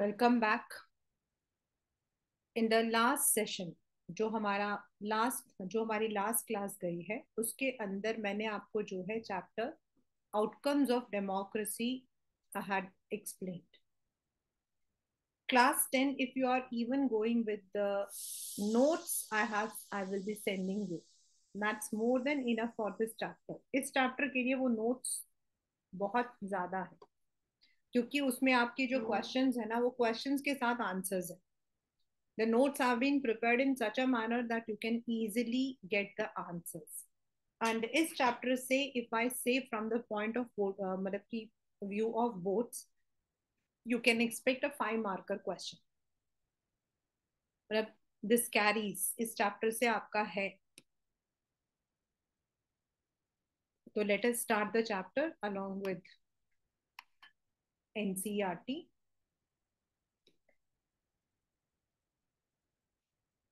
Welcome back. In the last session जो हमारी last class गई है उसके अंदर मैंने आपको जो है chapter outcomes of democracy had explained. Class 10, if you are even going with the notes I will be sending you. That's more than enough for this chapter. इस chapter के लिए वो notes बहुत ज्यादा है, क्योंकि उसमें आपके जो questions है ना, वो questions के साथ answers है. The notes have been prepared in such a manner that you can easily get the answers. And इस chapter से, if I say from the point of मतलब की view of votes, you can expect a 5 marker question. मतलब this carries इस chapter से आपका है. तो let us start the chapter along with NCERT.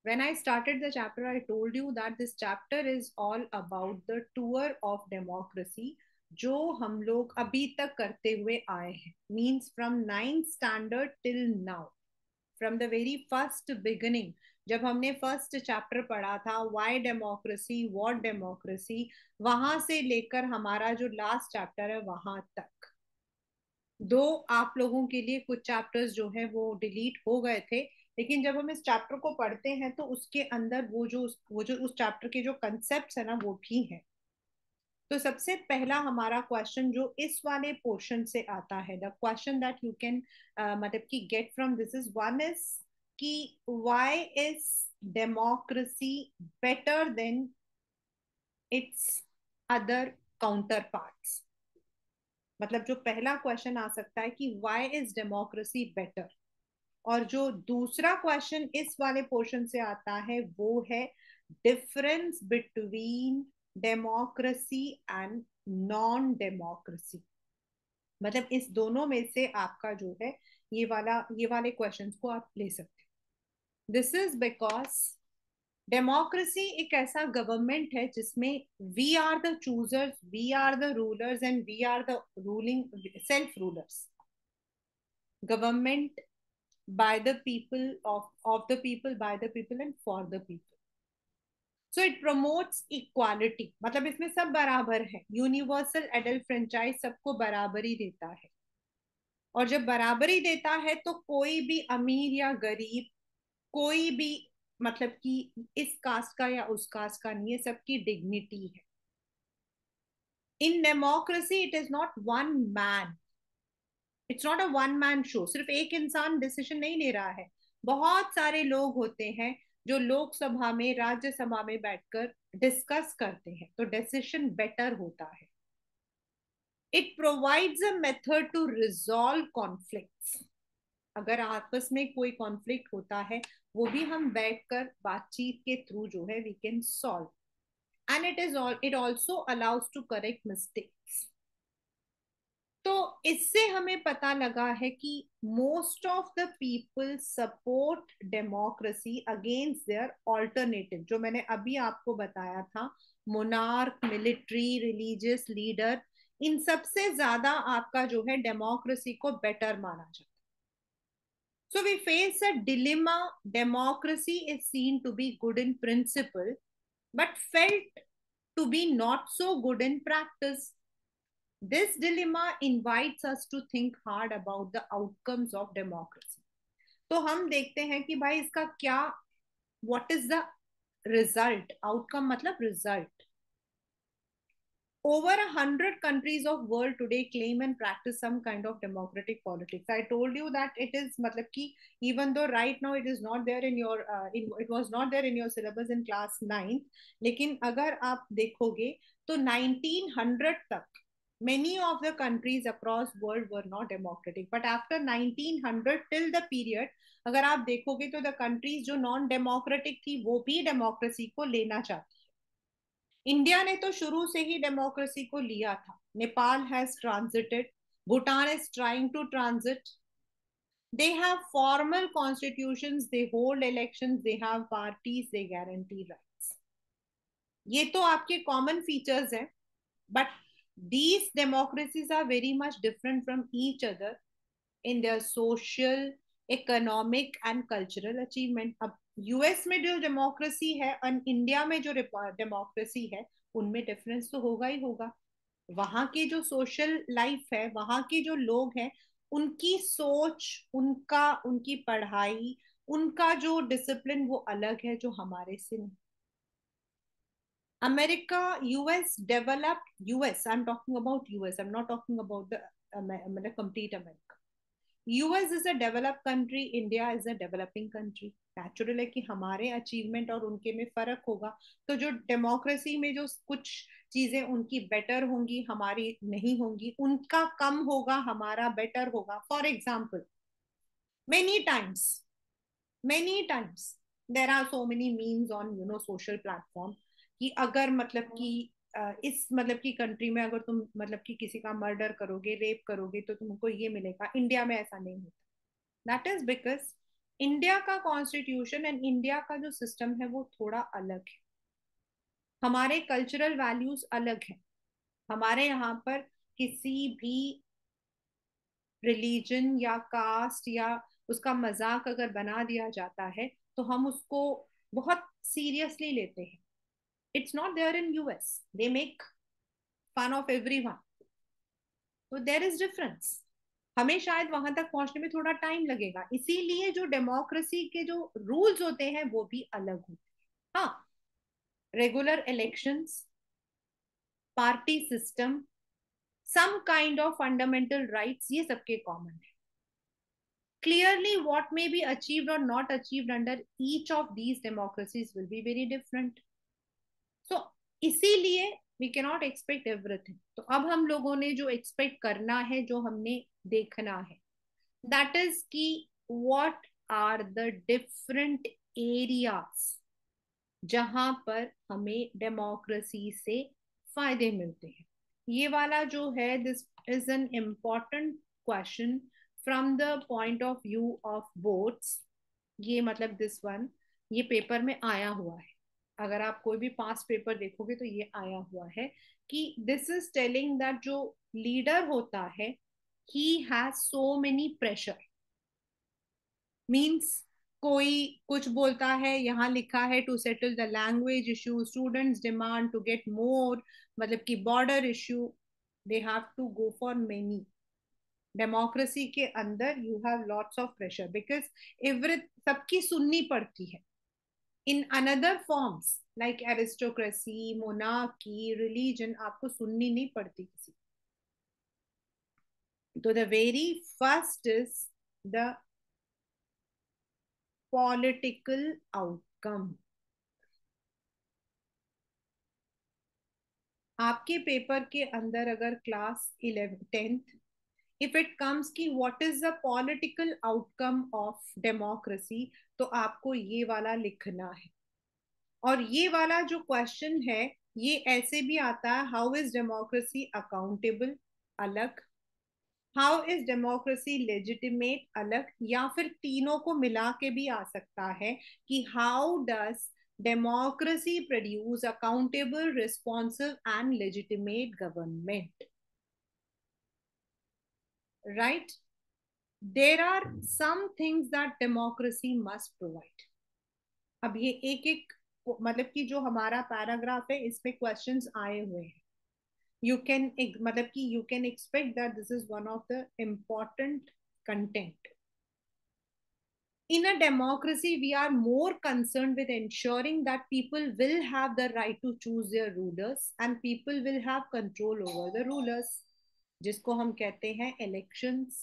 When I started the chapter, I told you that this chapter is all about the tour of democracy जो हम लोग अभी तक करते हुए आए हैं. Means from 9th standard till now, from the very first beginning, जब हमने फर्स्ट चैप्टर पढ़ा था व्हाई डेमोक्रेसी व्हाट डेमोक्रेसी, वहां से लेकर हमारा जो लास्ट चैप्टर है वहां तक. दो आप लोगों के लिए कुछ चैप्टर्स जो है वो डिलीट हो गए थे, लेकिन जब हम इस चैप्टर को पढ़ते हैं तो उसके अंदर वो जो उस चैप्टर के जो कंसेप्ट है ना वो भी है. तो सबसे पहला हमारा क्वेश्चन जो इस वाले पोर्शन से आता है, the question that you can मतलब कि get from this is one is कि why is democracy better than its other counterparts. मतलब जो पहला क्वेश्चन आ सकता है कि व्हाई इज डेमोक्रेसी बेटर, और जो दूसरा क्वेश्चन इस वाले पोर्शन से आता है वो है difference between democracy and non democracy. मतलब इस दोनों में से आपका जो है ये वाले क्वेश्चंस को आप ले सकते हैं. दिस इज बिकॉज डेमोक्रेसी एक ऐसा गवर्नमेंट है जिसमें we are the choosers, we are the rulers and we are the ruling self rulers. Government by the people, of the people, by the people and for the people. So it promotes equality. मतलब इसमें सब बराबर है. Universal adult franchise सबको बराबरी देता है, और जब बराबरी देता है तो कोई भी अमीर या गरीब, कोई भी मतलब कि इस कास्ट का या उस कास्ट का नहीं है, सबकी डिग्निटी है. In democracy it is not one man, it's not a one man show. सिर्फ एक इंसान डिसीजन नहीं ले रहा है, बहुत सारे लोग होते हैं जो लोकसभा में राज्यसभा में बैठकर डिस्कस करते हैं, तो डिसीजन बेटर होता है. It provides a method to resolve conflicts. अगर आपस में कोई कॉन्फ्लिक्ट होता है वो भी हम बैठकर बातचीत के थ्रू जो है we can solve. And it also allows to correct mistakes. तो इससे हमें पता लगा है कि most of the people support democracy against their alternative. जो मैंने अभी आपको बताया था, मोनार्क, मिलिट्री, रिलीजियस लीडर, इन सबसे ज्यादा आपका जो है डेमोक्रेसी को बेटर माना जाता है. So we face a dilemma. Democracy is seen to be good in principle, but felt to be not so good in practice. This dilemma invites us to think hard about the outcomes of democracy. तो हम देखते हैं कि भाई इसका क्या, what is the result? Outcome मतलब result. Over 100 countries of world today claim and practice some kind of democratic politics. I told you that it is मतलब कि even though right now it is not there in your it was not there in your syllabus in class 9th, लेकिन अगर आप देखोगे तो 1900 तक many of the countries across world were not democratic, but after 1900 till the period अगर आप देखोगे तो the countries जो नॉन डेमोक्रेटिक थी वो भी डेमोक्रेसी को लेना चाहती. इंडिया ने तो शुरू से ही डेमोक्रेसी को लिया था. Nepal has transited, Bhutan is trying to transit. They have formal constitutions, they hold elections, they have parties, they guarantee rights. ये तो आपके कॉमन फीचर्स हैं, but these democracies are very much different from each other in their social economic and cultural achievement. अब US में जो democracy है और India में जो डेमोक्रेसी है, उनमें डिफरेंस तो होगा ही होगा। वहां की जो सोशल लाइफ है, वहां के जो लोग हैं, उनकी सोच, उनकी पढ़ाई, उनका जो डिसिप्लिन वो अलग है जो हमारे से नहीं। America, US developed, US I am talking about US, I am not talking about the मतलब complete America. US is a developed country, India is a developing country. Natural है कि हमारे अचीवमेंट और उनके में फर्क होगा। तो जो डेमोक्रेसी में जो कुछ चीजें उनकी बेटर होंगी, हमारी नहीं होंगी, उनका कम होगा, हमारा बेटर होगा। For example, many times many times there are so many memes on social platform कि अगर मतलब कि इस मतलब की कंट्री में अगर तुम मतलब कि किसी का मर्डर करोगे, रेप करोगे, तो तुमको ये मिलेगा। इंडिया में ऐसा नहीं होता। दैट इज बिकॉज इंडिया का कॉन्स्टिट्यूशन एंड इंडिया का जो सिस्टम है वो थोड़ा अलग है। हमारे कल्चरल वैल्यूज अलग है। हमारे यहाँ पर किसी भी रिलीजन या कास्ट या उसका मजाक अगर बना दिया जाता है, तो हम उसको बहुत सीरियसली लेते हैं। It's not there in US, they make fun of everyone. तो देयर इज डिफरेंस। हमें शायद वहां तक पहुंचने में थोड़ा टाइम लगेगा, इसीलिए जो डेमोक्रेसी के जो रूल्स होते हैं वो भी अलग होते हैं। हाँ, regular elections, party system, some kind of fundamental rights, ये सबके कॉमन है। Clearly, what may be achieved or not achieved under each of these democracies will be very different. So, इसीलिए we cannot expect everything. तो अब हम लोगों ने जो expect करना है, जो हमने देखना है, that is कि what are the different areas जहां पर हमें डेमोक्रेसी से फायदे मिलते हैं। ये वाला जो है, this is an important question from the point of view of boards. ये मतलब दिस वन, ये पेपर में आया हुआ है। अगर आप कोई भी पास्ट पेपर देखोगे तो ये आया हुआ है कि दिस इज टेलिंग दैट जो लीडर होता है, he has so many pressure. Means कोई कुछ बोलता है, यहाँ लिखा है to settle the language issue, students demand to get more, मतलब कि border issue, they have to go for many. Democracy के अंदर you have lots of pressure because every सबकी सुननी पड़ती है। In another forms like aristocracy, monarchy, religion, आपको सुननी नहीं पड़ती किसी। तो the very first is the political outcome. आपके पेपर के अंदर अगर class 11th if it comes कि what is the political outcome of democracy, तो आपको ये वाला लिखना है। और ये वाला जो क्वेश्चन है, ये ऐसे भी आता है, हाउ इज डेमोक्रेसी अकाउंटेबल, अलग। हाउ इज डेमोक्रेसी लेजिटिमेट, अलग। या फिर तीनों को मिला के भी आ सकता है कि how does democracy produce accountable, responsive and legitimate government, right? There are some things that democracy must provide. अब ये एक एक मतलब कि जो हमारा पैराग्राफ है, इसमें क्वेश्चंस आए हुए हैं। यू कैन मतलब कि you can expect that this is one of the important content. In a democracy, we are more concerned with ensuring that people will have the right to choose their rulers and people will have control over the rulers, जिसको हम कहते हैं elections.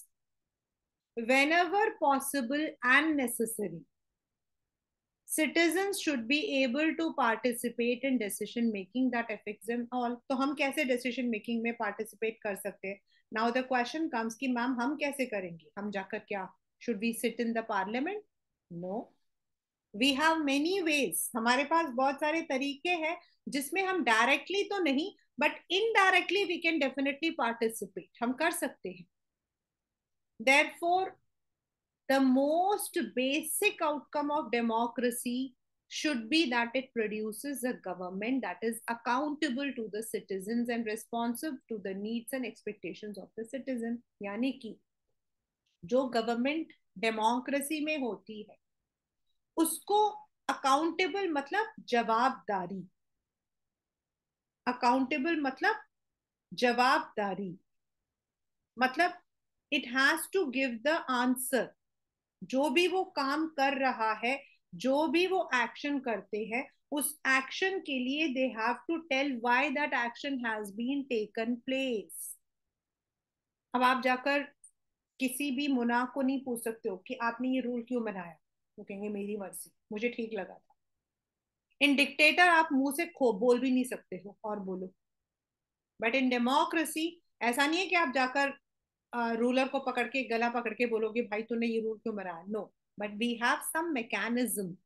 Whenever possible and necessary, citizens should be able to participate in decision making that affects them all. तो हम कैसे decision making में participate कर सकते हैं? Now the question comes कि मैम हम कैसे करेंगे? हम जाकर क्या, should we sit in the parliament? No. We have many ways, हमारे पास बहुत सारे तरीके हैं जिसमें हम डायरेक्टली तो नहीं but indirectly we can definitely participate, हम कर सकते हैं। Therefore the most basic outcome of democracy should be that it produces a government that is accountable to the citizens and responsive to the needs and expectations of the citizen. यानी कि जो government democracy में होती है उसको accountable मतलब जवाबदारी, accountable मतलब जवाबदारी, मतलब it has to give the answer. जो भी वो काम कर रहा है, जो भी वो एक्शन करते हैं, उस एक्शन के लिए they have to tell why that action has been taken place. अब आप जाकर किसी भी मुना को नहीं पूछ सकते हो कि आपने ये रूल क्यों बनाया, वो कहेंगे मेरी मर्जी, मुझे ठीक लगा था। इन डिक्टेटर आप मुंह से खो बोल भी नहीं सकते हो और बोलो। बट इन डेमोक्रेसी ऐसा नहीं है कि आप जाकर रूलर को पकड़ के गला पकड़ के बोलोगे भाई तूने ये रूल क्यों बनाया, no. But we have some mechanism,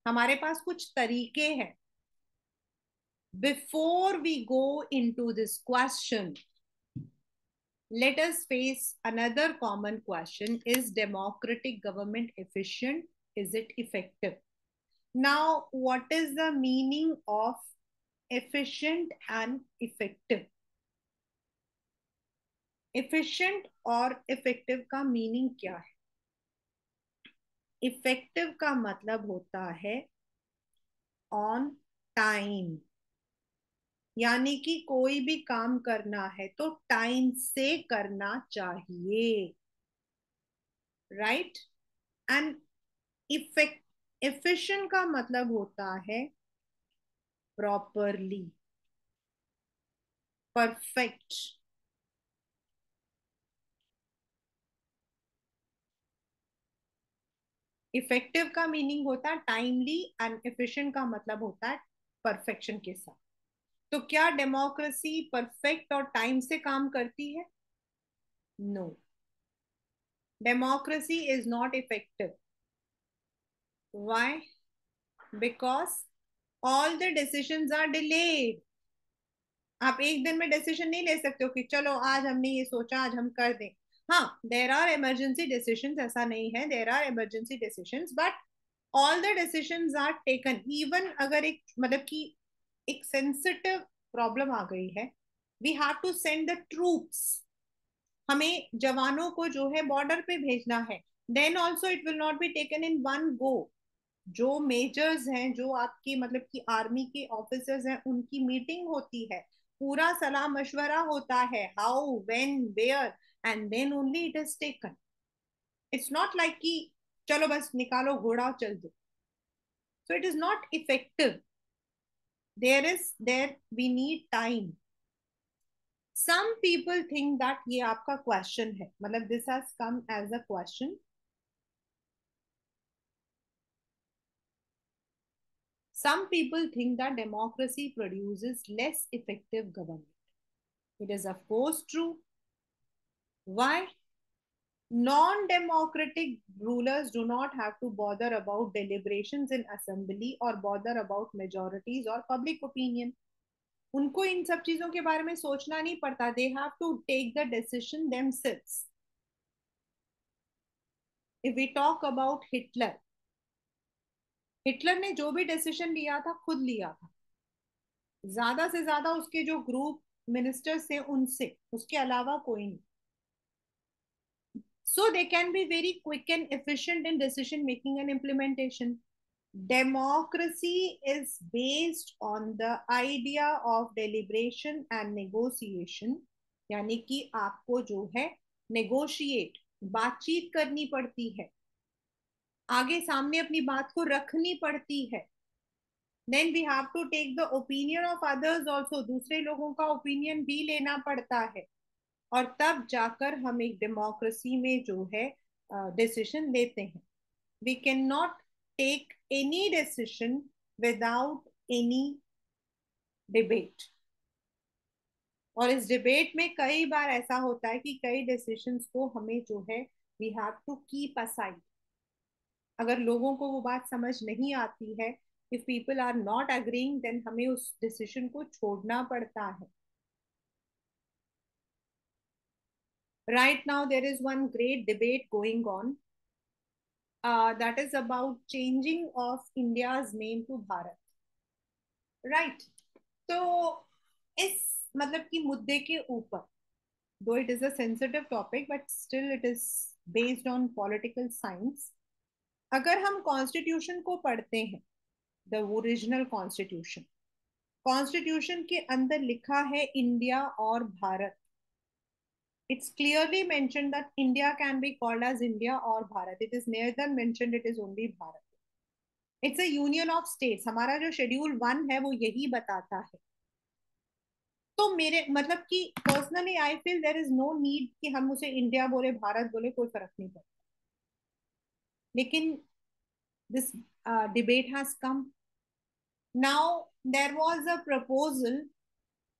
हमारे पास कुछ तरीके हैं। Before we go into this question, let us face another common question: is democratic government efficient? Is it effective? Now, what is the meaning of efficient and effective? Efficient और effective का meaning क्या है? Effective का मतलब होता है on time, यानी कि कोई भी काम करना है तो टाइम से करना चाहिए, राइट। एंड इफेक्ट एफिशिएंट का मतलब होता है प्रॉपरली, परफेक्ट। इफेक्टिव का मीनिंग होता है टाइमली एंड एफिशिएंट का मतलब होता है परफेक्शन के साथ। तो क्या डेमोक्रेसी परफेक्ट और टाइम से काम करती है? No, democracy is not effective. Why? Because all the decisions are delayed. आप एक दिन में डिसीजन नहीं ले सकते हो कि चलो आज हमने ये सोचा आज हम कर दें। हाँ, देर आर इमरजेंसी डिसीजंस, ऐसा नहीं है, there are emergency decisions, but all the decisions are taken. Even अगर एक मतलब कि एक सेंसिटिव प्रॉब्लम आ गई है, we have to send the troops, हमें जवानों को जो है बॉर्डर पे भेजना है, then also it will not be taken in one go. जो मेजर्स हैं, जो आपकी मतलब कि आर्मी के ऑफिसर्स हैं, उनकी मीटिंग होती है, पूरा सलाह मशवरा होता है, how when where, and then only it is taken. It's not like कि चलो बस निकालो घोड़ा और चल दो। So it is not effective, there we need time. Some people think that ये आपका क्वेश्चन है, मतलब this has come as a question. Some people think that democracy produces less effective government. It is, of course, true. Why? Non-democratic rulers do not have to bother about deliberations in assembly or bother about majorities or public opinion. उनको इन सब चीजों के बारे में सोचना नहीं पड़ता. They have to take the decision themselves. If we talk about Hitler, Hitler ने जो भी डिसीजन लिया था खुद लिया था, ज्यादा से ज्यादा उसके जो ग्रुप मिनिस्टर्स थे उनसे, उसके अलावा कोई नहीं. So they can be very quick and efficient in decision making and implementation. Democracy is based on the idea of deliberation and negotiation. यानी कि आपको जो है negotiate, बातचीत करनी पड़ती है, आगे सामने अपनी बात को रखनी पड़ती है. Then we have to take the opinion of others also. दूसरे लोगों का opinion भी लेना पड़ता है, और तब जाकर हम एक डेमोक्रेसी में जो है डिसीजन लेते हैं. We can not take any decision without any debate. और इस डिबेट में कई बार ऐसा होता है कि कई डिसीजंस को हमें जो है we have to keep aside. अगर लोगों को वो बात समझ नहीं आती है, if people are not agreeing, then हमें उस डिसीजन को छोड़ना पड़ता है. Right now, there is one great debate going on, that is about changing of India's name to Bharat. Right? तो इस मतलब कि मुद्दे के ऊपर, though it is a sensitive topic, but still it is based on political science, अगर हम constitution को पढ़ते हैं, द ओरिजिनल कॉन्स्टिट्यूशन, कॉन्स्टिट्यूशन के अंदर लिखा है इंडिया और Bharat. It's clearly mentioned that India can be called as India or Bharat. It is neither mentioned, it is only Bharat. It's a union of states. हमारा जो शेड्यूल 1 है वो यही बताता है. तो मेरे मतलब कि personally I feel there is no need कि हम उसे इंडिया बोले भारत बोले, कोई फर्क नहीं पड़ता. लेकिन this debate has come. Now there was a proposal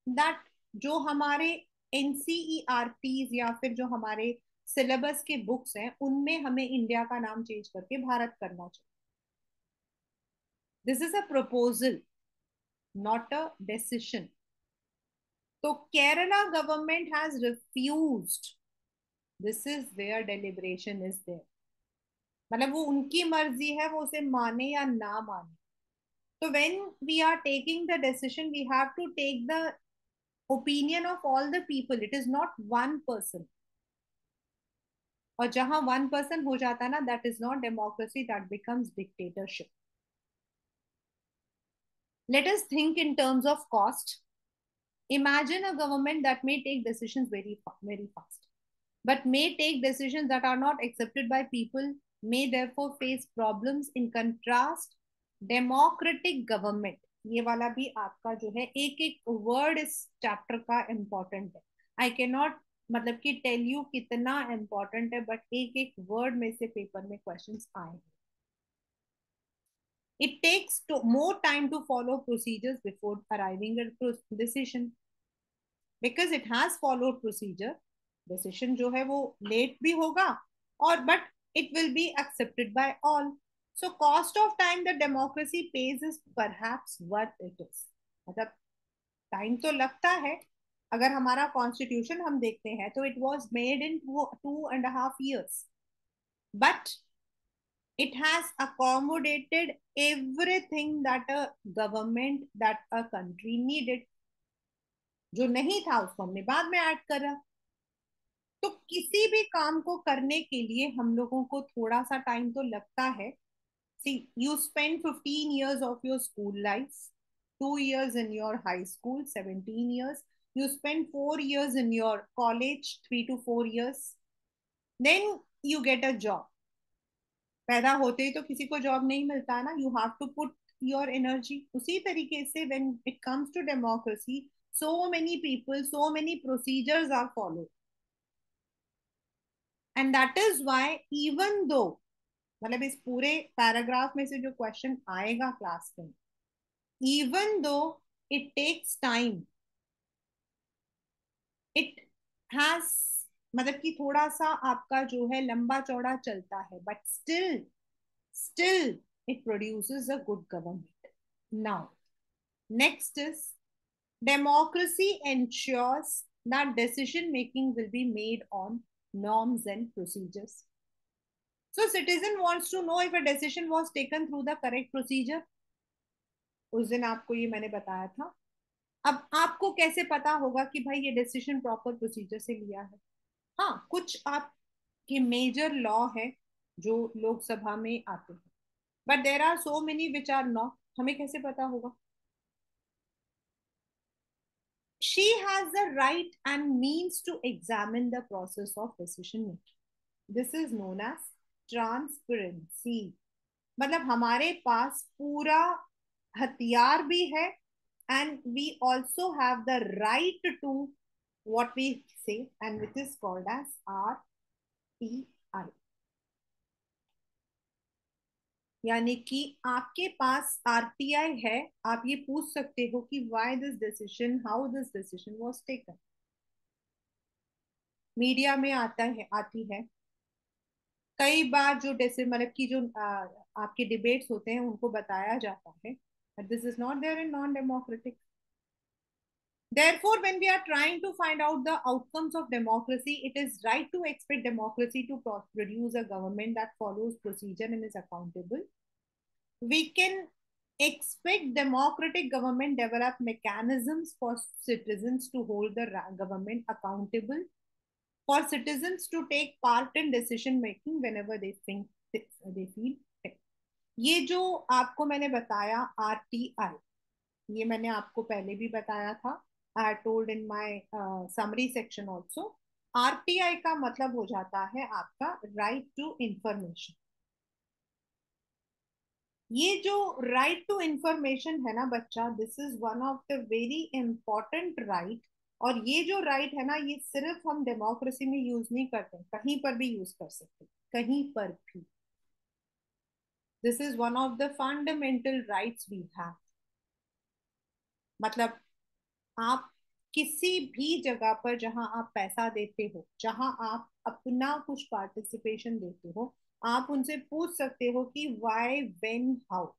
that जो हमारे एनसीईआरटीज या फिर जो हमारे सिलेबस के बुक्स हैं उनमें हमें इंडिया का नाम चेंज करके भारत करना चाहिए. This is a proposal, not a decision. तो Kerala government has refused. This is where deliberation is there. मतलब वो उनकी मर्जी है, वो उसे माने या ना माने. तो when we are taking the decision we have to take the opinion of all the people. It is not one person. और जहां 1 पर्सन हो जाता है ना, that is not democracy, that becomes dictatorship. Let us think in terms of cost. Imagine a government that may take decisions very fast, but may take decisions that are not accepted by people, may therefore face problems. In contrast, democratic government, ये वाला भी आपका जो है एक एक word इस chapter का इम्पोर्टेंट है. आई कैन नॉट मतलब कि टेल यू कितना इम्पोर्टेंट है, बट एक एक वर्ड में से पेपर में क्वेश्चंस आए. It takes more time to follow procedures before arriving at a decision. Because it has followed procedure, decision जो है वो late भी होगा और but it will be accepted by all. So cost of time that democracy pays is perhaps what it is. मतलब time तो लगता है. अगर हमारा कॉन्स्टिट्यूशन हम देखते हैं तो it was made in 2.5 years, but it has accommodated everything that a government, that a country needed. जो नहीं था उसको हमने बाद में ऐड करा. तो किसी भी काम को करने के लिए हम लोगों को थोड़ा सा टाइम तो लगता है. सी, you spend 15 years of your school life, 2 years in your high school, 17 years. You spend 4 years in your college, 3 to 4 years. Then you get a job. पैदा होते ही तो किसी को जॉब नहीं मिलता है ना. You have to put your energy. उसी तरीके से when it comes to democracy, so many people, so many procedures are followed. And that is why even though, मतलब इस पूरे पैराग्राफ में से जो क्वेश्चन आएगा क्लास में, even though it takes time, it has मतलब कि थोड़ा सा आपका जो है लंबा चौड़ा चलता है, but still it produces a good government. Now, next is democracy ensures that decision making will be made on norms and procedures. So citizen wants to know if a decision was taken through the correct procedure. उस दिन आपको ये मैंने बताया था. अब आपको कैसे पता होगा कि भाई ये डिसीजन प्रॉपर प्रोसीजर से लिया है. हाँ, कुछ आपके मेजर लॉ है जो लोकसभा में आते हैं, but there are so many which are not. हमें कैसे पता होगा? She has the right and means to examine the process of decision making. This is known as transparency. मतलब हमारे पास पूरा हथियार भी है, and we also have the right to what we say, and which is called as RTI. यानी कि आपके पास RTI है. आप ये पूछ सकते हो कि why this decision, how this decision was taken. Media में आता है, आती है कई बार जो मतलब की जो आपके डिबेट्स होते हैं उनको बताया जाता है. This is not there in non democratic. Therefore, when we are trying to find out the outcomes of democracy, it is right to expect democracy to produce a government that follows procedure and is accountable. We can expect democratic government develop mechanisms for citizens to hold the government accountable. for citizens to take part in decision making whenever they feel fit. ये जो आपको मैंने बताया RTI, ये मैंने आपको पहले भी बताया था, I told in my summary section also. RTI का मतलब हो जाता है आपका राइट टू इंफॉर्मेशन। ये जो राइट टू इंफॉर्मेशन है ना बच्चा, this is one of the very important right. और ये जो राइट है ना, ये सिर्फ हम डेमोक्रेसी में यूज नहीं करते, कहीं पर भी यूज कर सकते, कहीं पर भी। This is one of the fundamental rights we have. मतलब आप किसी भी जगह पर जहां आप पैसा देते हो, जहां आप अपना कुछ पार्टिसिपेशन देते हो, आप उनसे पूछ सकते हो कि why, when, how.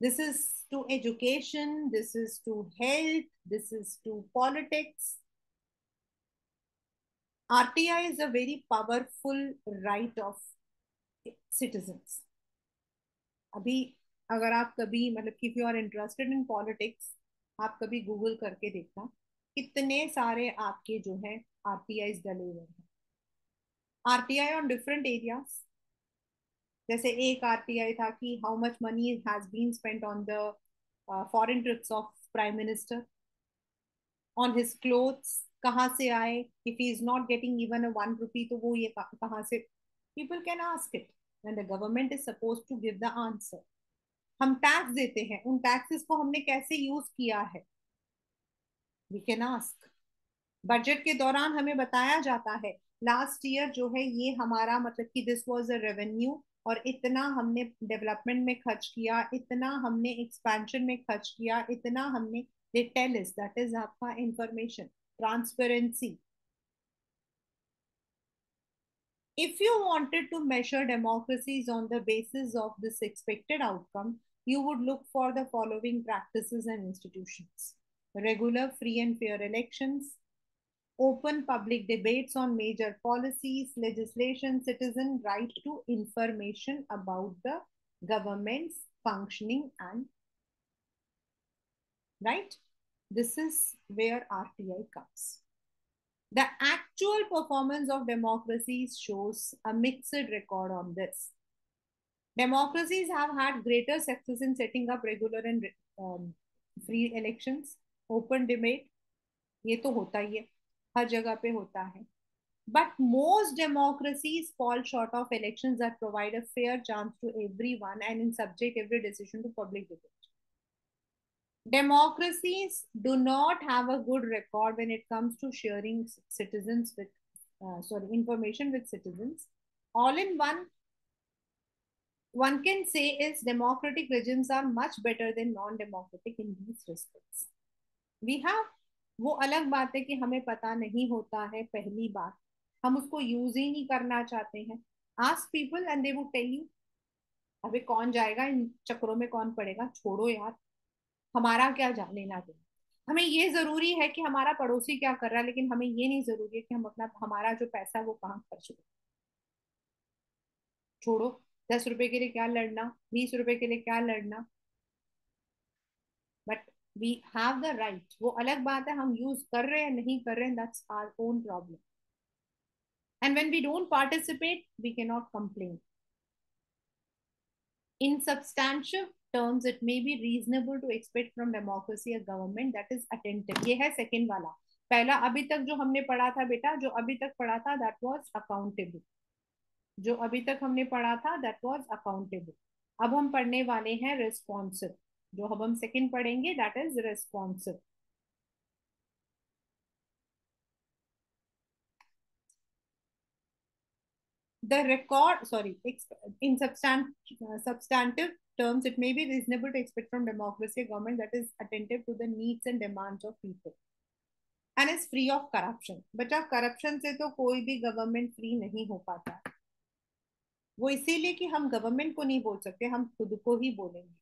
This is to education, this is to health, this is to politics. RTI is a very powerful right of citizens. अभी अगर आप कभी मतलब if you are interested in politics, आप कभी गूगल करके देखना कितने सारे आपके जो है RTI डले हुए हैं। RTI on different areas. जैसे एक RTI था कि how much money has been spent on the foreign trips of prime minister, on his clothes, कहाँ से आए, if he is not getting even a 1 rupee तो वो ये कहाँ से। People can ask it and the government is suppose to give the answer. हम tax देते हैं, उन टैक्सेस को हमने कैसे यूज किया है, वी कैन आस्क। बजट के दौरान हमें बताया जाता है लास्ट ईयर जो है ये हमारा मतलब कि दिस वाज अ रेवेन्यू, और इतना हमने डेवलपमेंट में खर्च किया, इतना हमने एक्सपेंशन में खर्च किया, इतना हमने। They tell us, that is आपका information, transparency. If you wanted to measure democracies on the basis of this expected outcome, you would look for the following practices and institutions: regular, free, and fair elections, open public debates on major policies, legislation, citizen right to information about the government's functioning, and right. This is where RTI comes. The actual performance of democracies shows a mixed record on this. Democracies have had greater success in setting up regular and free elections, open debate, ये तो होता ही है, हर जगह पे होता है। But most democracies fall short of elections that provide a fair chance to everyone and in subject every decision to public debate. Democracies do not have a good record when it comes to sharing citizens with, information with citizens. All in one can say is democratic regimes are much better than non-democratic in these respects. We have, वो अलग बात है कि हमें पता नहीं होता है, पहली बात हम उसको यूज ही नहीं करना चाहते हैं। Ask people and they would tell you. अबे कौन जाएगा इन चक्करों में, कौन पड़ेगा, छोड़ो यार, हमारा क्या लेना देना। हमें ये जरूरी है कि हमारा पड़ोसी क्या कर रहा है, लेकिन हमें ये नहीं जरूरी है कि हम अपना हमारा जो पैसा है वो कहाँ खर्च करें। छोड़ो, 10 रुपए के लिए क्या लड़ना, 20 रुपए के लिए क्या लड़ना। But we have the right. वो अलग बात है हम यूज कर रहे हैं नहीं कर रहे हैं, that's our own problem. And when we don't participate we can not complain. In substantive terms, it may be reasonable to expect from democracy a government that is attentive. ये है सेकेंड वाला। पहला अभी तक जो हमने पढ़ा था बेटा, जो अभी तक पढ़ा था दैट वाज अकाउंटेबल। जो अभी तक हमने पढ़ा था दैट वाज अकाउंटेबल। अब हम पढ़ने वाले हैं रिस्पॉन्सिव। जो अब हम सेकेंड पढ़ेंगे that is responsive. The record, sorry, in substantive terms, it may be reasonable to expect from democracy a government that is attentive to the needs and demands of people and is free of corruption. बचा corruption से तो कोई भी government free नहीं हो पाता। वो इसीलिए कि हम गवर्नमेंट को नहीं बोल सकते, हम खुद को ही बोलेंगे।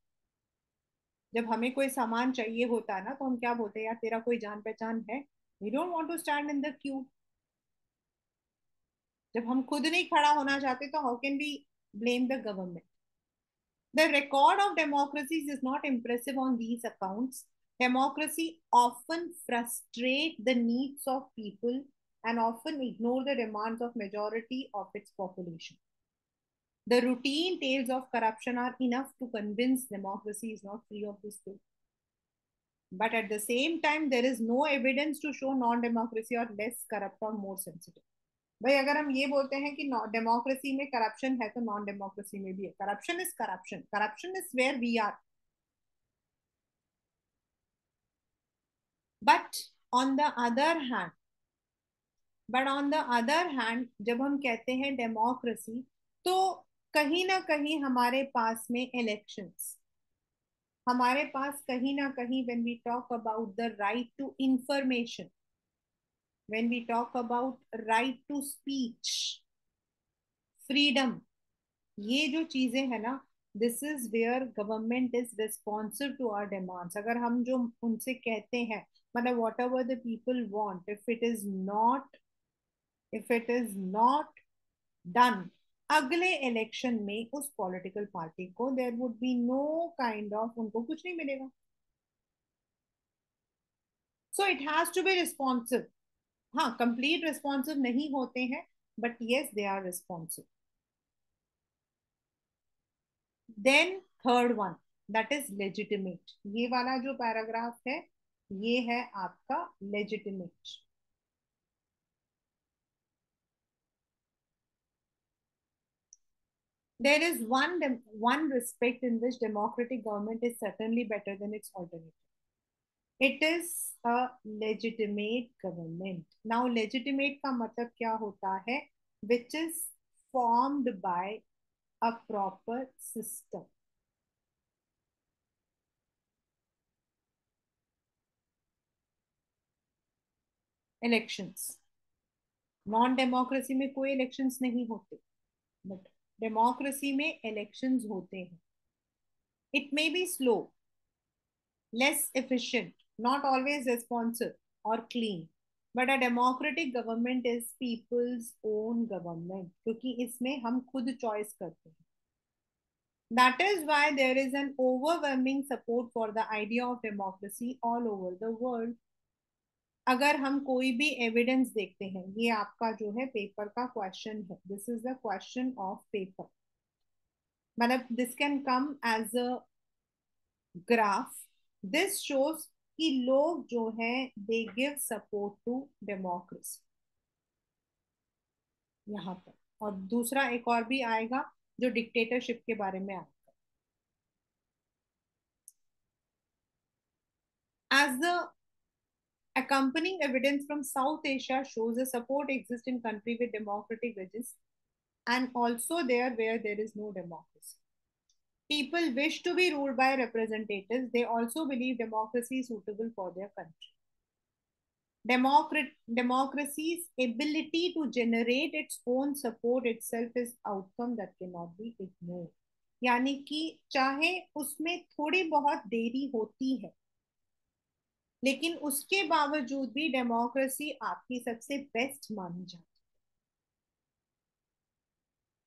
जब हमें कोई सामान चाहिए होता है ना, तो हम क्या बोलते हैं, यार तेरा कोई जान पहचान है, we don't want to stand in the queue. जब हम खुद नहीं खड़ा होना चाहते तो how can we blame the government. The record of democracies is not impressive on these accounts. Democracy often frustrate the needs of people and often ignore the demands of majority of its population. The routine tales of corruption are enough to convince democracy is not free of this too. But at the same time, there is no evidence to show non-democracy or less corrupt or more sensitive. भाई अगर हम ये बोलते हैं कि democracy में corruption है तो नॉन डेमोक्रेसी में भी है. Corruption is corruption. Corruption is where we are. But on the other hand but on the other hand जब हम कहते हैं डेमोक्रेसी, तो कहीं ना कहीं हमारे पास में इलेक्शंस, हमारे पास कहीं ना कहीं when we talk about the right to information, when we talk about right to speech, freedom, ये जो चीजें है ना, this is where government is responsive to our demands. अगर हम जो उनसे कहते हैं, मतलब whatever the people want, if it is not done अगले इलेक्शन में, उस पॉलिटिकल पार्टी को there would be no kind of, उनको कुछ नहीं मिलेगा. So it has to be responsive. हाँ, कंप्लीट रिस्पॉन्सिव नहीं होते हैं, but yes they are responsive. Then third one, that is legitimate. ये वाला जो पैराग्राफ है, ये है आपका legitimate. There is one respect in which democratic government is certainly better than its alternative. It is a legitimate government. Now, legitimate का मतलब क्या होता है? Which is formed by a proper system. Elections. Non democracy में कोई elections नहीं होते, but democracy में इलेक्शंस होते हैं. It may be slow, less efficient, not always responsive or clean. But a democratic government is people's own government, क्योंकि इसमें हम खुद चॉइस करते हैं. That is why there is an overwhelming support for the idea of democracy all over the world. अगर हम कोई भी एविडेंस देखते हैं, ये आपका जो है पेपर का क्वेश्चन है, this is the question of paper. मतलब this can come as a graph. This shows कि लोग जो हैं they give support to democracy, यहाँ पर. और दूसरा एक और भी आएगा जो डिक्टेटरशिप के बारे में आएगा. As the accompanying evidence from South Asia shows the support exists in country with democratic regimes and also there where there is no democracy. People wish to be ruled by representatives. They also believe democracy is suitable for their country. Democracy's ability to generate its own support itself is outcome that cannot be ignored. यानी कि चाहे उसमें थोड़ी बहुत देरी होती है, लेकिन उसके बावजूद भी डेमोक्रेसी आपकी सबसे बेस्ट मानी जाती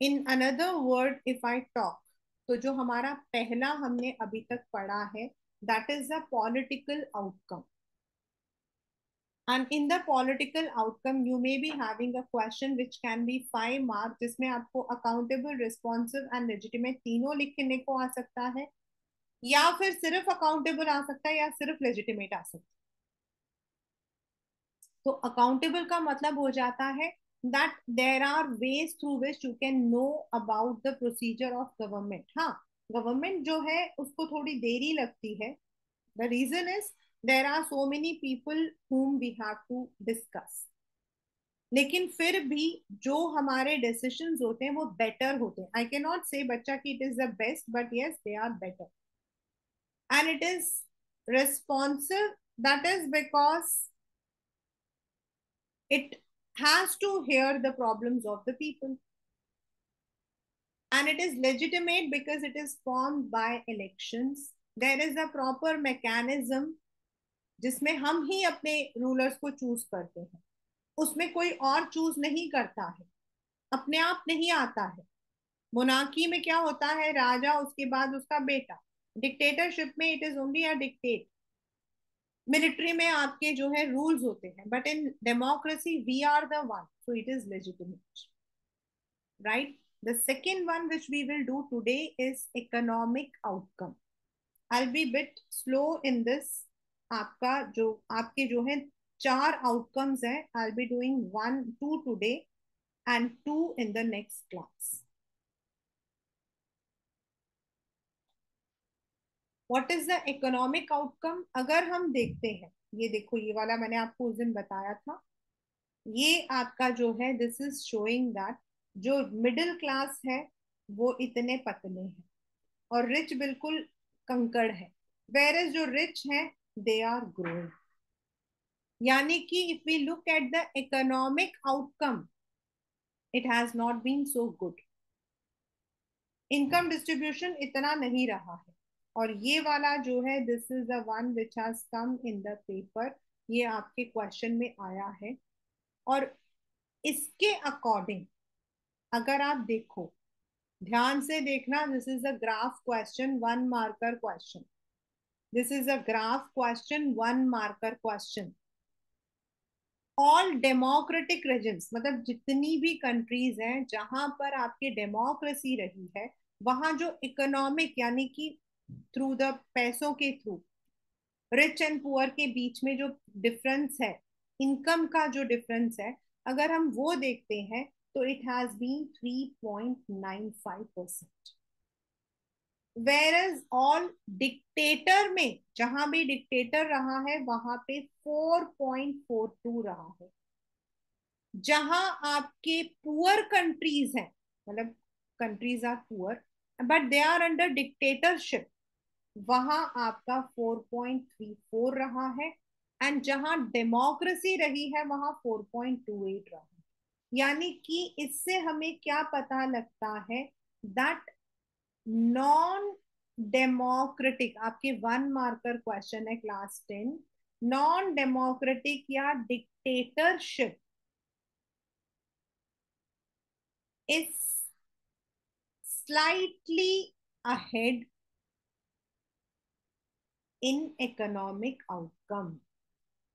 है. In another word if I talk, तो जो हमारा पहला हमने अभी तक पढ़ा है, that is the political outcome. And in the political outcome, you may be having a question which can be 5 marks, जिसमें आपको accountable, responsive and legitimate तीनों लिखने को आ सकता है, या फिर सिर्फ accountable आ सकता है, या सिर्फ legitimate आ सकता है. तो अकाउंटेबल का मतलब हो जाता है that there are ways through which you can know about the procedure of government. हाँ, गवर्नमेंट जो है उसको थोड़ी देरी लगती है. The reason is there are so many people whom we have to discuss. लेकिन फिर भी जो हमारे डिसीजंस होते हैं वो बेटर होते हैं. आई कैन नॉट से बच्चा कि it is the best, but yes they are better. And it is responsive, that is because it has to hear the problems of the people. And it is legitimate because it is formed by elections. There is a proper mechanism जिसमें हम ही अपने rulers को choose करते हैं. उसमें कोई और choose नहीं करता है, अपने आप नहीं आता है. मोनार्की में क्या होता है, राजा उसके बाद उसका बेटा. डिक्टेटरशिप में it is only a dictate. Military में आपके जो है रूल्स होते हैं, but in democracy we are the one, so it is legitimate, right. The second one which we will do today is economic outcome. I be bit slow in this. आपका जो आपके जो है चार आउटकम्स है. I be doing one two today and two in the next class. What is the economic outcome? अगर हम देखते हैं, ये देखो, ये वाला मैंने आपको उस दिन बताया था. ये आपका जो है दिस इज शोइंग दैट जो मिडिल क्लास है वो इतने पतले हैं और रिच बिल्कुल कंकड़ है. वेर एज जो रिच है दे आर ग्रोइंग. यानी कि if we look at the economic outcome, it has not been so good. Income distribution इतना नहीं रहा है. और ये वाला जो है this is the one which has come in the paper. ये आपके क्वेश्चन में आया है. और इसके अकॉर्डिंग अगर आप देखो, ध्यान से देखना, this is a graph question, one marker question. This is a graph question, one marker question. All democratic regimes, मतलब जितनी भी कंट्रीज हैं जहां पर आपकी डेमोक्रेसी रही है, वहां जो इकोनॉमिक यानी कि थ्रू द पैसों के थ्रू रिच एंड पुअर के बीच में जो डिफरेंस है, इनकम का जो डिफरेंस है, अगर हम वो देखते हैं तो it has been 3.95%. Whereas all dictator में, जहां भी डिक्टेटर रहा है वहां पे 4.42 रहा है. जहां आपके पुअर कंट्रीज हैं, मतलब countries are poor but they are under dictatorship, वहां आपका 4.34 रहा है. एंड जहां डेमोक्रेसी रही है वहां 4.28 रहा है. यानी कि इससे हमें क्या पता लगता है दैट नॉन डेमोक्रेटिक, आपके वन मार्कर क्वेश्चन है क्लास 10, नॉन डेमोक्रेटिक या dictatorship is slightly ahead in economic outcome.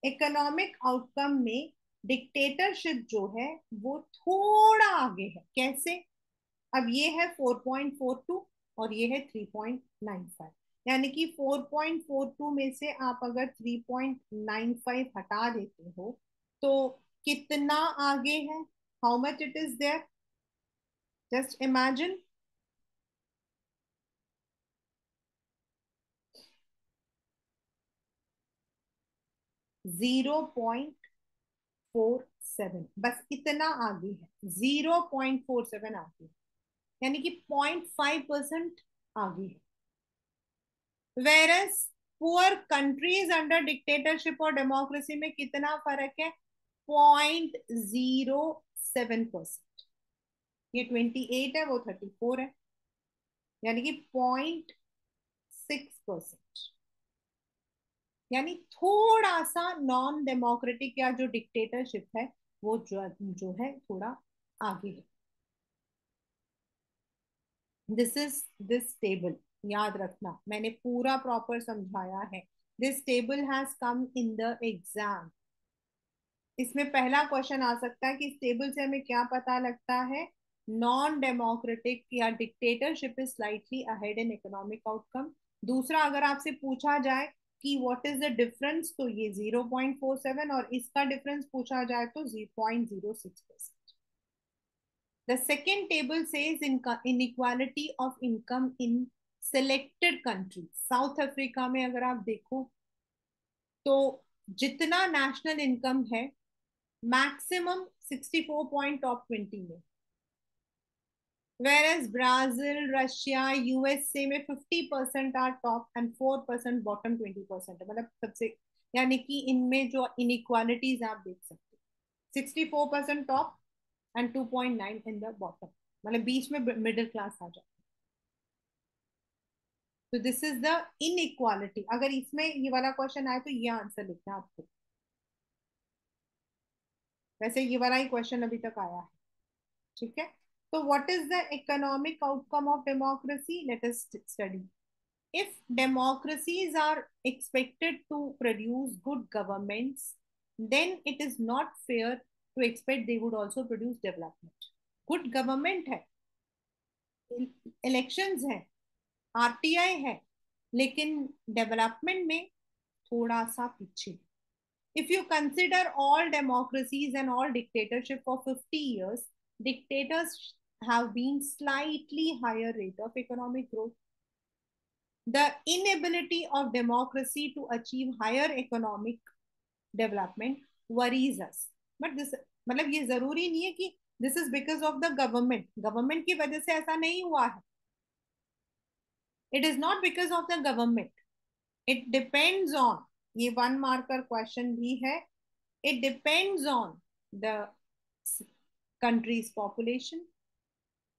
Economic outcome में डिक्टेटरशिप जो है वो थोड़ा आगे है. कैसे? अब ये है 4.42 और ये है 3.95. यानी कि 4.42 में से आप अगर 3.95 हटा देते हो तो कितना आगे है? How much it is there? Just imagine. 0.47, बस इतना आगे है. 0.47 आगे है. यानी कि 0.5% आगे है. Versus poor countries under dictatorship और डेमोक्रेसी में कितना फर्क है? 0.07%. ये 28 है, वो 34 है. यानी कि 0.6%. यानी थोड़ा सा नॉन डेमोक्रेटिक या जो डिक्टेटरशिप है वो जो है थोड़ा आगे है. This is this table. याद रखना, मैंने पूरा प्रॉपर समझाया है. This table has come in the exam. इसमें पहला क्वेश्चन आ सकता है कि इस टेबल से हमें क्या पता लगता है? नॉन डेमोक्रेटिक या dictatorship is slightly ahead in economic outcome. दूसरा, अगर आपसे पूछा जाए कि व्हाट इज द डिफरेंस, तो ये 0.47, और इसका डिफरेंस पूछा जाए तो 0.06%. The second table says inequality of income in selected countries. South Africa में अगर आप देखो तो जितना नेशनल इनकम है, मैक्सिमम 64 पॉइंट टॉप 20 में. वेर ब्राजील, रशिया, यूएसए में 50% आर टॉप एंड 4% बॉटम, 20% है. मतलब सबसे, यानी कि इनमें जो इनइक्वालिटीज आप देख सकते हो, 64% top and 2.9 in the bottom. मतलब बीच में मिडिल क्लास आ जाए. तो दिस इज द इनइक्वालिटी. अगर इसमें ये वाला क्वेश्चन आए तो ये आंसर लिखना है आपको. वैसे ये वाला ही क्वेश्चन अभी तक आया है. ठीक है. तो what is the economic outcome of democracy? Let us study. if democracies are expected to produce good governments, then it is not fair to expect they would also produce development. Good government है, elections है, RTI है, लेकिन development में थोड़ा सा पीछे. If you consider all democracies and all dictatorship for 50 years, dictators have been slightly higher rate of economic growth. The inability of democracy to achieve higher economic development worries us. But this मतलब ये जरूरी नहीं है कि this is because of the government की वजह से ऐसा नहीं हुआ है. It is not because of the government. It depends on, ये 1 marker question भी है, it depends on the country's population,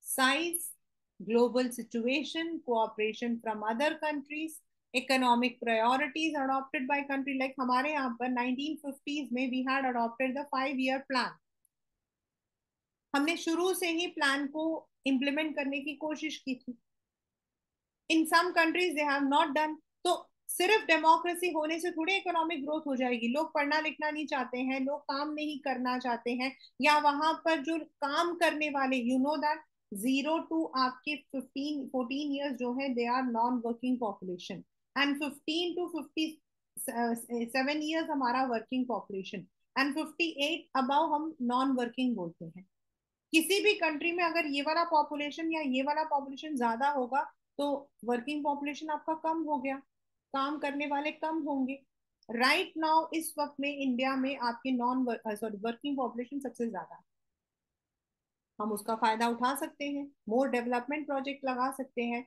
size, global situation, cooperation from other countries, economic priorities adopted by country. Like हमारे यहाँ पर 1950s में we had adopted the 5-year plan. हमने शुरू से ही प्लान को इम्प्लीमेंट करने की कोशिश की थी. In some countries they have not done. तो सिर्फ डेमोक्रेसी होने से थोड़ी इकोनॉमिक ग्रोथ हो जाएगी. लोग पढ़ना लिखना नहीं चाहते हैं, लोग काम नहीं करना चाहते हैं, या वहां पर जो काम करने वाले, यू नो दैट 0 to आपके 15-14 years जो है they are non working population, and 15 to 57 years हमारा वर्किंग पॉपुलेशन, एंड 58 अबाउ हम नॉन वर्किंग बोलते हैं. किसी भी कंट्री में अगर ये वाला पॉपुलेशन या ये वाला पॉपुलेशन ज्यादा होगा तो वर्किंग पॉपुलेशन आपका कम हो गया, काम करने वाले कम होंगे. राइट नाउ इस वक्त में इंडिया में आपके नॉन सॉरी वर्किंग पॉपुलेशन सबसे ज्यादा है. हम उसका फायदा उठा सकते हैं, मोर डेवलपमेंट प्रोजेक्ट लगा सकते हैं.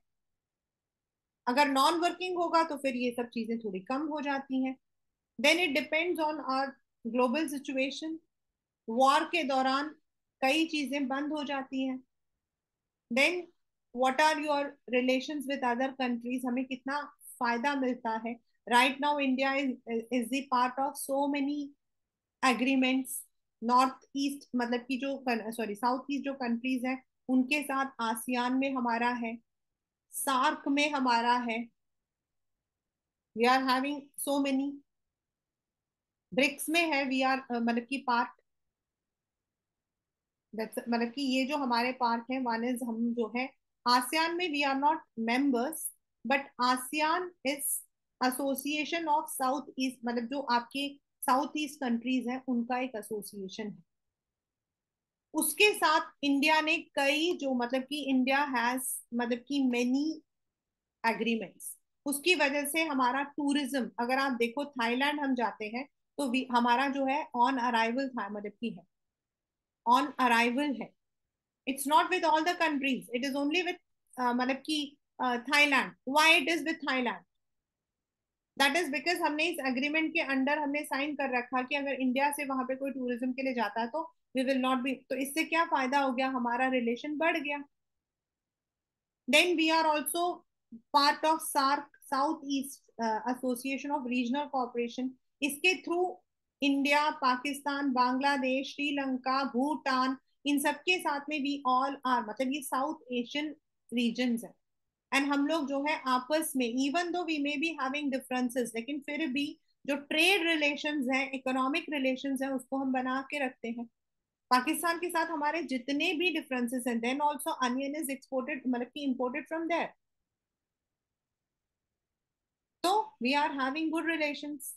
अगर नॉन वर्किंग होगा तो फिर ये सब चीजें थोड़ी कम हो जाती हैं. Then it depends on our global situation. War के दौरान कई चीजें बंद हो जाती हैं. Then what are your relations with other countries, हमें कितना फायदा मिलता है. Right now India is the part of so many agreements. North east मतलब की जो सॉरी साउथ ईस्ट जो कंट्रीज हैं उनके साथ आसियान में हमारा है, सार्क में हमारा है. We are having so many. BRICS में है, वी आर मतलब की पार्ट. मतलब कि ये जो हमारे पार्ट है, वन इज हम जो है आसियान में we are not members, but ASEAN is association of south east, मतलब जो आपके साउथ ईस्ट कंट्रीज हैं उनका एक एसोसिएशन है. उसके साथ इंडिया ने कई जो मतलब कि इंडिया हैज मतलब कि मेनी एग्रीमेंट्स. उसकी वजह से हमारा टूरिज्म, अगर आप देखो थाईलैंड हम जाते हैं तो हमारा जो है ऑन अराइवल था मतलब की है, ऑन अराइवल है. It's not with all the countries. It is only with मतलब कि Thailand. Why it is with Thailand? That is because हमने इस एग्रीमेंट के अंडर हमने साइन कर रखा कि अगर इंडिया से वहां पे कोई टूरिज्म के लिए जाता है तो वी विल नॉट बी. तो इससे क्या फायदा हो गया, हमारा रिलेशन बढ़ गया. Then we are also part of SAARC, south east association of regional cooperation. इसके थ्रू इंडिया, पाकिस्तान, बांग्लादेश, श्रीलंका, भूटान, इन सबके साथ में वी ऑल आर मतलब ये साउथ एशियन रीजन है. एंड हम लोग जो है आपस में, even though we may be having differences, लेकिन फिर भी जो ट्रेड रिलेशंस हैं, इकोनॉमिक रिलेशंस हैं, उसको हम बना के रखते हैं. पाकिस्तान के साथ हमारे जितने भी डिफरेंसेस हैं, then also onion is exported मतलब कि इंपोर्टेड फ्रॉम देयर. तो we are having good relations.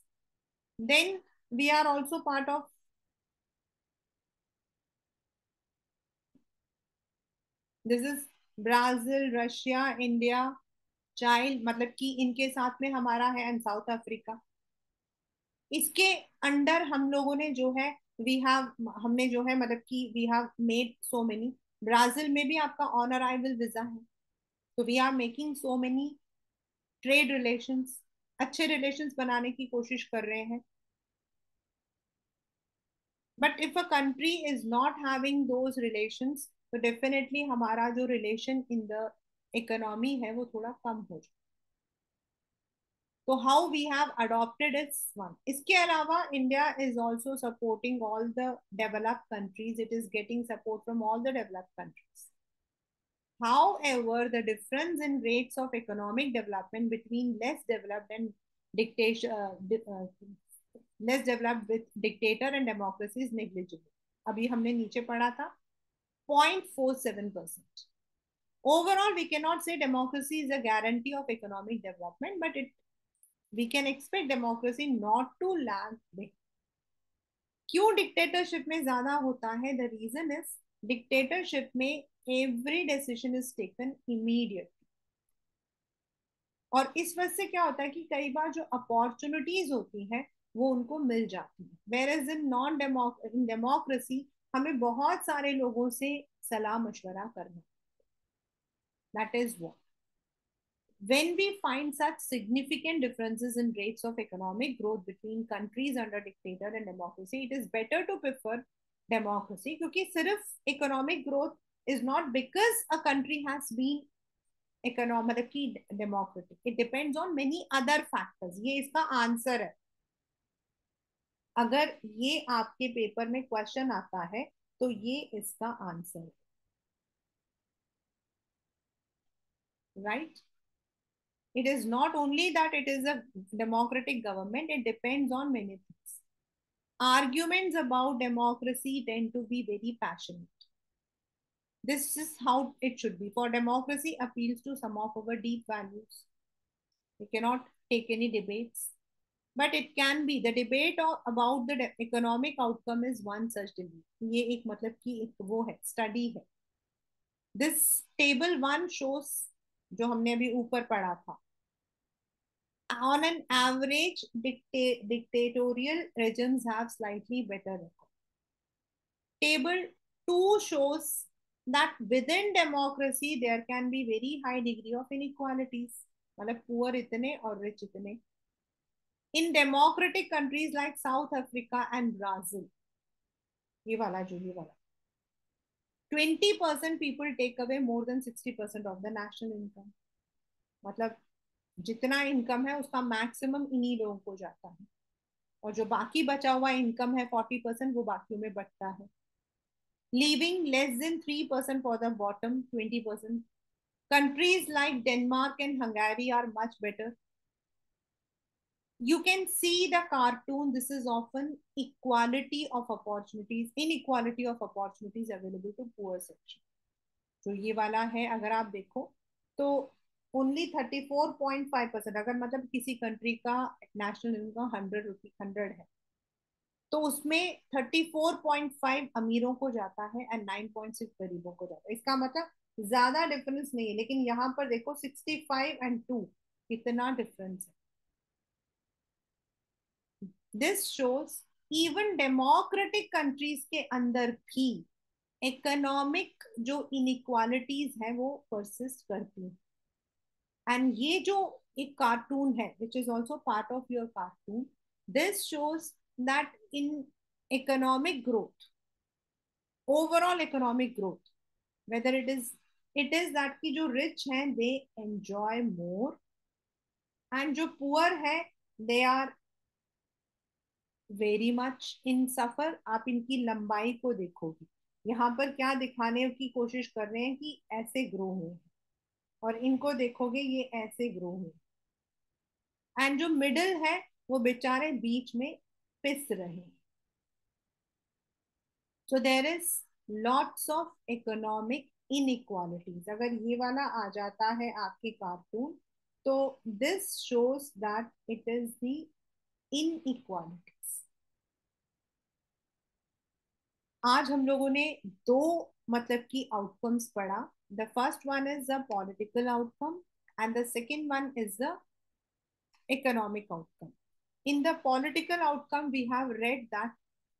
Then we are also part of this is Brazil, Russia, India, चाइल्ड मतलब कि इनके साथ में हमारा है, एंड साउथ अफ्रीका. इसके अंडर हम लोगों ने जो है वी हैव हमने जो है मतलब कि we have made so many. Brazil में भी आपका ऑन अराइवल वीजा है. तो we are making so many trade relations, अच्छे रिलेशंस बनाने की कोशिश कर रहे हैं. But if a country is not having those relations तो डेफिनेटली हमारा जो रिलेशन इन द इकोनॉमी है वो थोड़ा कम हो जाए. तो how we have adopted it's one. इसके अलावा India is also supporting all the developed countries. It is getting support from all the developed countries. However, the difference in rates of economic development between less developed and dictation, less developed with dictator and democracy is negligible. अभी हमने नीचे पढ़ा था 0.47%. Overall, we cannot say democracy is a guarantee of economic development, but we can expect democracy not to lag behind. क्यों dictatorship में ज्यादा होता है? द रीजन इज डिक्टेटरशिप में every decision is taken immediate, और इस वजह से क्या होता है कि कई बार जो अपॉर्चुनिटीज होती हैं वो उनको मिल जाती है, वेर एज इन डेमोक्रेसी हमें बहुत सारे लोगों से सलाह मशवरा करना. That is what when we find such significant differences in rates of economic growth between countries under dictator and democracy, it is better to prefer democracy. क्योंकि सिर्फ economic growth is not because a country has been economically democratic. It depends on many other factors. ये इसका answer है. अगर ये आपके paper में question आता है तो ये इसका आंसर है. Right? It is not only that it is a democratic government, it depends on many things. Arguments about democracy tend to be very passionate. This is how it should be. For democracy appeals to some of our deep values. We cannot take any debates. But it can be the debate about the economic outcome is one such debate. ये एक मतलब कि एक वो है, study है. This table 1 shows जो हमने अभी ऊपर पढ़ा था. On an average, dictatorial regimes have slightly better record. Table 2 shows that within democracy there can be very high degree of inequalities. मतलब poor इतने और rich इतने. In democratic countries like South Africa and Brazil, ये वाला 20% people take away more than 60% of the national income. मतलब जितना income है उसका मैक्सिमम इन्हीं लोगों को जाता है, और जो बाकी बचा हुआ इनकम है 40% वो बाकियों में बटता है, leaving less than 3% for the bottom 20%. Countries like Denmark and Hungary are much better. You can see the cartoon. This is often equality of opportunities, inequality of opportunities available to poor section. जो ये वाला है अगर आप देखो तो only 34.5%, अगर मतलब किसी कंट्री का नेशनल इनकम 100 है तो उसमें 34.5 अमीरों को जाता है एंड 9.6 गरीबों को जाता है. इसका मतलब ज्यादा डिफरेंस नहीं है, लेकिन यहाँ पर देखो 65 एंड 2 कितना डिफरेंस है. This shows even democratic countries के अंदर भी इकोनॉमिक जो इनइक्वालिटीज है वो परसिस्ट करती है. एंड ये जो एक कार्टून है which is also part of your cartoon, this shows that in economic growth, overall economic growth, whether it is that ki jo rich हैं they enjoy more and जो poor है they are very much in suffer. आप इनकी लंबाई को देखोगे, यहाँ पर क्या दिखाने की कोशिश कर रहे हैं कि ऐसे ग्रो हुए, और इनको देखोगे ये ऐसे ग्रो हुए, एंड जो मिडिल है वो बेचारे बीच में पिस रहे. So there is lots of economic inequalities. अगर ये वाला आ जाता है आपके कार्टून तो this shows that it is the inequalities. आज हम लोगों ने दो मतलब की आउटकम्स पढ़ा. The first one is the political outcome and the second one is the economic outcome. In the political outcome, we have read that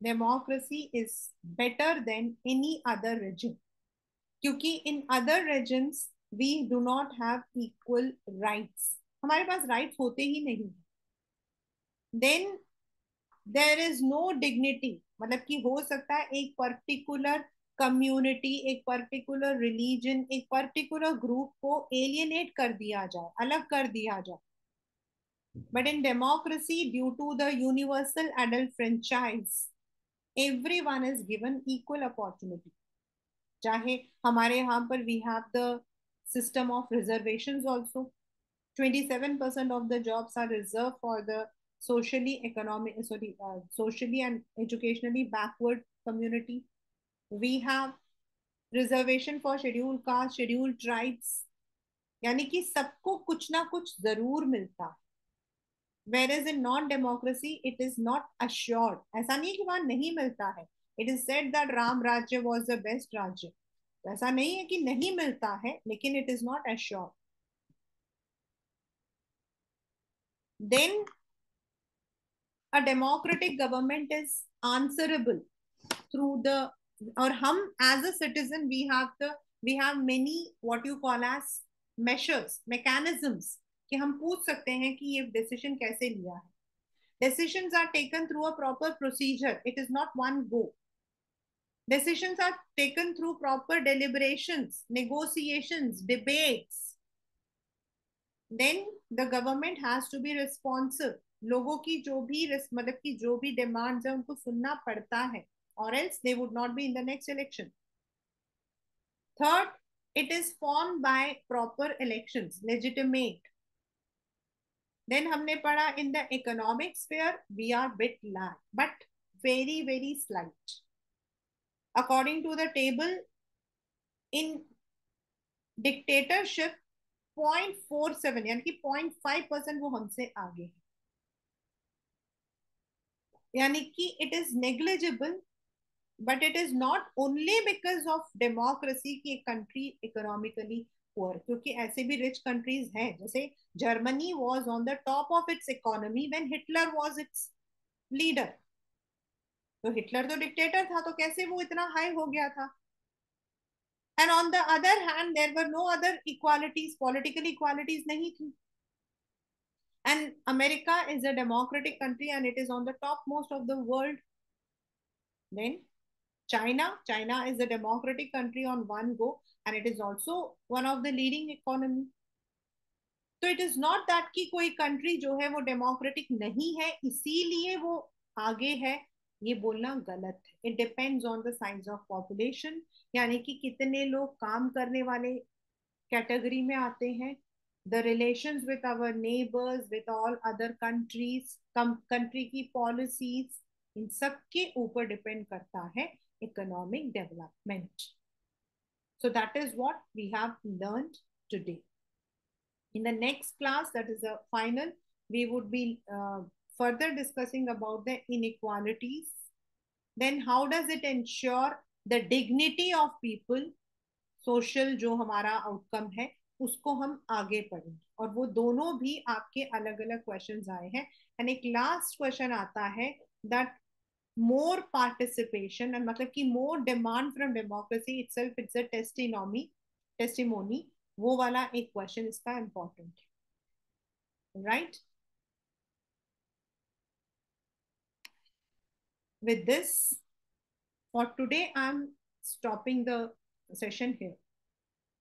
democracy is better than any other region. क्योंकि in other regions we do not have equal rights. हमारे पास rights होते ही नहीं. Then there is no dignity. मतलब कि हो सकता है एक particular कम्युनिटी, एक पर्टिकुलर रिलीजन, एक पर्टिकुलर ग्रुप को एलियनेट कर दिया जाए, अलग कर दिया जाए. But in democracy, due to the universal adult franchise, everyone is given equal opportunity. चाहे हमारे यहाँ पर we have the system of reservations also. 27% of the jobs are reserved for the socially and educationally backward community. We have reservation for scheduled caste, scheduled tribes. यानी कि सबको कुछ ना कुछ जरूर मिलता है. Whereas in non-democracy, it is not assured. ऐसा नहीं है कि वहां नहीं मिलता है. It is said that Ram राज्य was the best राज्य. ऐसा नहीं है कि नहीं मिलता है, लेकिन it is not assured. Then a democratic government is answerable through the, or hum as a citizen we have many what you call as measures, mechanisms कि हम पूछ सकते हैं कि ये decision कैसे लिया है. Decisions are taken through a proper procedure. It is not one go. Decisions are taken through proper deliberations, negotiations, debates. Then the government has to be responsive. लोगों की जो भी मतलब की जो भी डिमांड्स है उनको सुनना पड़ता है, or else they would not be in the next election. Third, it is formed by proper elections, legitimate. Then हमने पढ़ा in the economic sphere we are bit lag, but very very slight. According to the table, in dictatorship 0.47 यानी कि 0.5% वो हमसे आगे है. यानी कि it is negligible, but it is not only because of democracy की एक कंट्री इकोनॉमिकली पुअर, क्योंकि ऐसे भी रिच कंट्रीज हैं. जैसे Germany was on the top of its economy when Hitler was its leader. तो हिटलर तो डिक्टेटर था, तो कैसे वो इतना हाई हो गया था. And on the other hand there were no other equalities, political equalities नहीं थी. And America is a democratic country and it is on the topmost of the world. Then China is a democratic country on one go and it is also one of the leading economy. तो it is not that कि कोई country जो है वो democratic नहीं है इसीलिए वो आगे है, ये बोलना गलत है. It depends on the size of population, यानी कि कितने लोग काम करने वाले कैटेगरी में आते हैं. the relations with our neighbors, with all other countries, country की policies, इन सब के ऊपर डिपेंड करता है economic development. So that is what we have learned today. In the next class, that is a final, we would be further discussing about the inequalities. Then how does it ensure the dignity of people, social जो हमारा outcome है उसको हम आगे पढ़ेंगे. और वो दोनों भी आपके अलग अलग क्वेश्चंस आए हैं. एंड एक लास्ट क्वेश्चन आता है दैट मोर पार्टिसिपेशन, मतलब कि more demand from democracy itself it's a testimony, वो वाला एक क्वेश्चन इसका इंपॉर्टेंट है. Right, with this for today I'm stopping the session here.